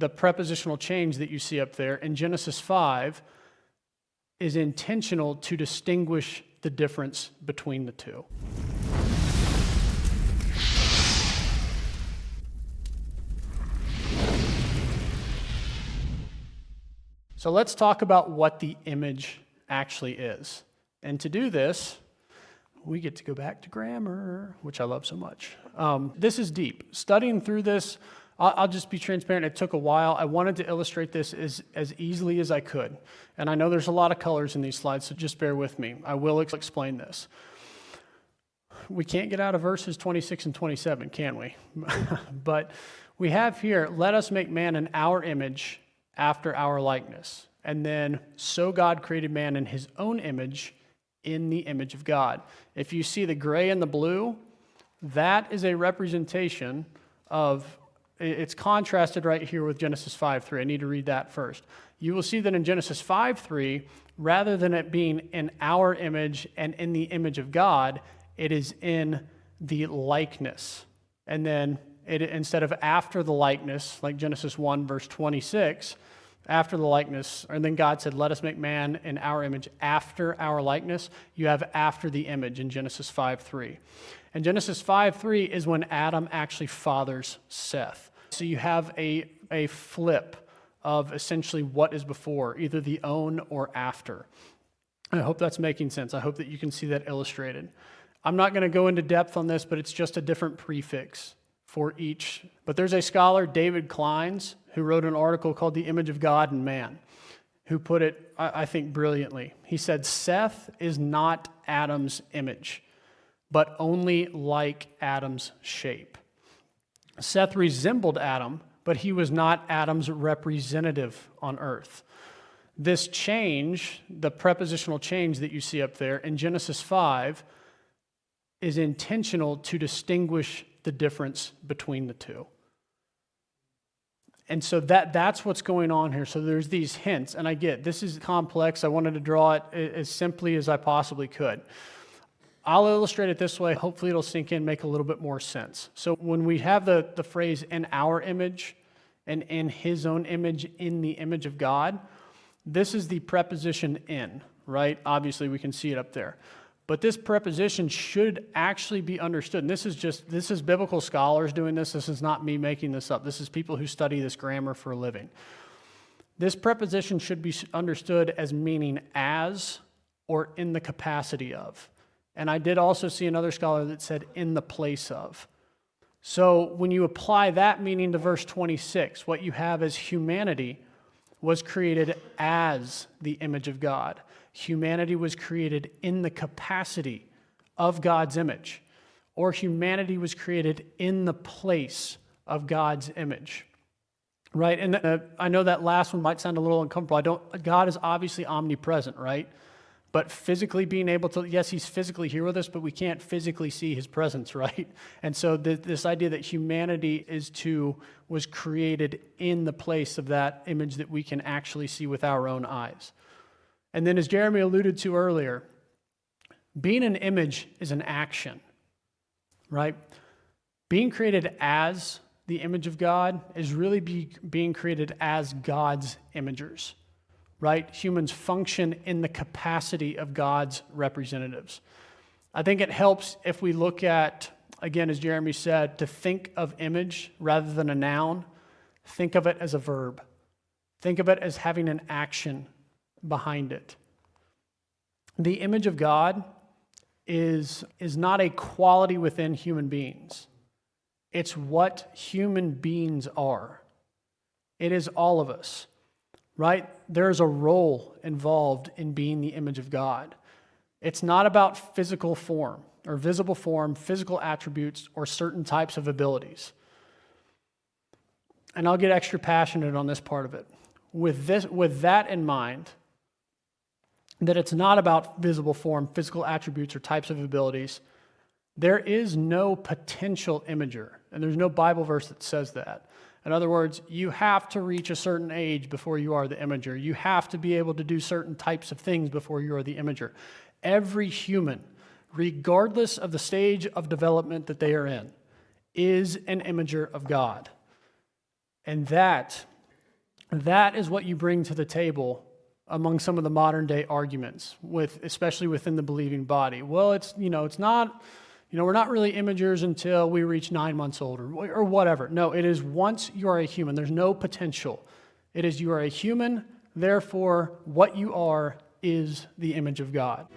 The prepositional change that you see up there in Genesis 5 is intentional to distinguish the difference between the two. So let's talk about what the image actually is. And to do this, we get to go back to grammar, which I love so much. This is deep. Studying through this, I'll just be transparent. It took a while. I wanted to illustrate this as easily as I could. And I know there's a lot of colors in these slides, so just bear with me. I will explain this. We can't get out of verses 26 and 27, can we? But we have here, let us make man in our image after our likeness. And then, so God created man in his own image, in the image of God. If you see the gray and the blue, that is a representation of, it's contrasted right here with Genesis 5:3. I need to read that first. You will see that in Genesis 5:3, rather than it being in our image and in the image of God, it is in the likeness. And then instead of after the likeness, like Genesis 1 verse 26, after the likeness, and then God said, let us make man in our image after our likeness, you have after the image in Genesis 5:3. And Genesis 5:3 is when Adam actually fathers Seth. So you have a flip of essentially what is before, either the own or after. I hope that's making sense. I hope that you can see that illustrated. I'm not going to go into depth on this, but it's just a different prefix for each. But there's a scholar, David Clines, who wrote an article called The Image of God in Man, who put it, I think, brilliantly. He said, Seth is not Adam's image, but only like Adam's shape. Seth resembled Adam, but he was not Adam's representative on earth. This change, the prepositional change that you see up there in Genesis 5, is intentional to distinguish the difference between the two. And so that's what's going on here. So there's these hints, and I get this is complex. I wanted to draw it as simply as I possibly could. I'll illustrate it this way. Hopefully it'll sink in, make a little bit more sense. So when we have the phrase in our image and in his own image, in the image of God, this is the preposition in, right? Obviously we can see it up there. But this preposition should actually be understood. And this is biblical scholars doing this. This is not me making this up. This is people who study this grammar for a living. This preposition should be understood as meaning as or in the capacity of. And I did also see another scholar that said in the place of. So when you apply that meaning to verse 26, what you have is humanity was created as the image of God. Humanity was created in the capacity of God's image, or humanity was created in the place of God's image, right? And I know that last one might sound a little uncomfortable. God is obviously omnipresent, right? But physically being able to, yes, he's physically here with us, but we can't physically see his presence, right? And so this idea that humanity was created in the place of that image that we can actually see with our own eyes. And then as Jeremy alluded to earlier, being an image is an action, right? Being created as the image of God is really being created as God's imagers, right? Humans function in the capacity of God's representatives. I think it helps if we look at, again, as Jeremy said, to think of image rather than a noun. Think of it as a verb. Think of it as having an action behind it. The image of God is not a quality within human beings. It's what human beings are. It is all of us, right? There's a role involved in being the image of God. It's not about physical form or visible form, physical attributes, or certain types of abilities. And I'll get extra passionate on this part of it. With that in mind, that it's not about visible form, physical attributes, or types of abilities, there is no potential imager, and there's no Bible verse that says that. In other words, you have to reach a certain age before you are the imager. You have to be able to do certain types of things before you are the imager. Every human, regardless of the stage of development that they are in, is an imager of God. And that That is what you bring to the table among some of the modern day arguments, especially within the believing body. Well, it's not, we're not really imagers until we reach 9 months old or whatever. No, it is once you are a human. There's no potential. It is you are a human, therefore what you are is the image of God.